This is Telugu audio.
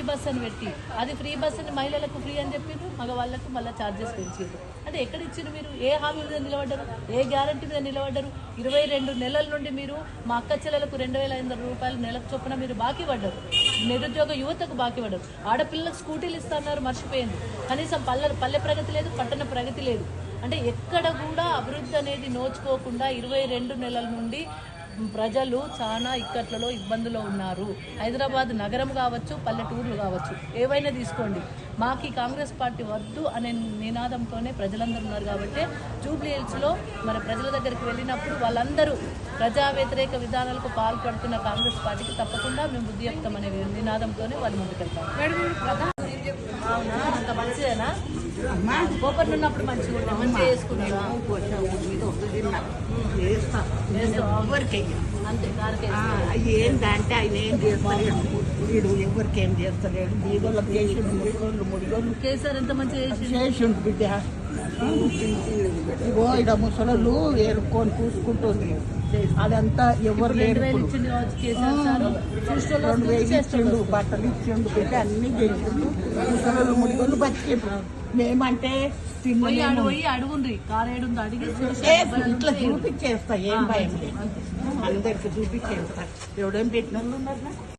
బస్ అని పెట్టి అది ఫ్రీ బస్ అని మహిళలకు ఫ్రీ అని చెప్పిండ్రు, మగవాళ్ళకు మళ్ళీ ఛార్జెస్ పెంచారు. అంటే ఎక్కడ ఇచ్చిండ్రు మీరు? ఏ హామీ మీద నిలబడ్డారు? ఏ గ్యారంటీ మీద నిలబడ్డారు? 22 నెలల నుండి మీరు మా అక్క చెల్లెలకు 2,500 రూపాయలు నెలకు చొప్పున మీరు బాకీ పడ్డారు. నిరుద్యోగ యువతకు బాకీ పడ్డారు. ఆడపిల్లలకు స్కూటీలు ఇస్తున్నారు, మర్చిపోయింది. కనీసం పల్లె ప్రగతి లేదు, పట్టణ ప్రగతి లేదు. అంటే ఎక్కడ కూడా అభివృద్ధి అనేది నోచుకోకుండా 22 నెలల నుండి ప్రజలు చాలా ఇక్కట్లలో ఇబ్బందులో ఉన్నారు. హైదరాబాద్ నగరం కావచ్చు, పల్లెటూర్లు కావచ్చు, ఏవైనా తీసుకోండి. మాకు ఈ కాంగ్రెస్ పార్టీ వద్దు అనే నినాదంతోనే ప్రజలందరూ ఉన్నారు. కాబట్టి జూబ్లీ హిల్స్లో మరి ప్రజల దగ్గరికి వెళ్ళినప్పుడు వాళ్ళందరూ ప్రజా వ్యతిరేక విధానాలకు పాల్పడుతున్న కాంగ్రెస్ పార్టీకి తప్పకుండా మేము బుద్ధి చెప్తామనే నినాదంతోనే వాళ్ళు ముందుకెళ్తారు. అవునా? అంత మంచిదేనా? కోపర్లు ఉన్నప్పుడు మంచిగా మంచిగా చేసుకున్నారా? ఏంటంటే ఆయన ఏం చేస్తలేడు, వీడు ఎవరికేం చేస్తలేడు. బీదోళ్ళకి చేసిండు, ముడిగోళ్ళు కేసీఆర్ ఎంత మంచిగా చేసిండు బిడ్డ. ఇగో ఇక్కడ ముసలు ఏరుకొని చూసుకుంటుంది. అదంతా ఎవరు 2,000 ఇచ్చిండు కావచ్చు కేసీఆర్ సార్. 2,000 ఇచ్చిండు, బట్టలు ఇచ్చిండు, బిడ్డ అన్ని చేసిండు. ముసలు ముడిగోళ్ళు బతికిండు. మేమంటే పోయి అడుగుండ్రి కారేడుందో అడిగి ఇట్లా చూపించేస్తా, ఏం భయం లేదు. అందరికి చూపించేస్తా. ఎవడేం పెట్టిన వాళ్ళు ఉన్నారు.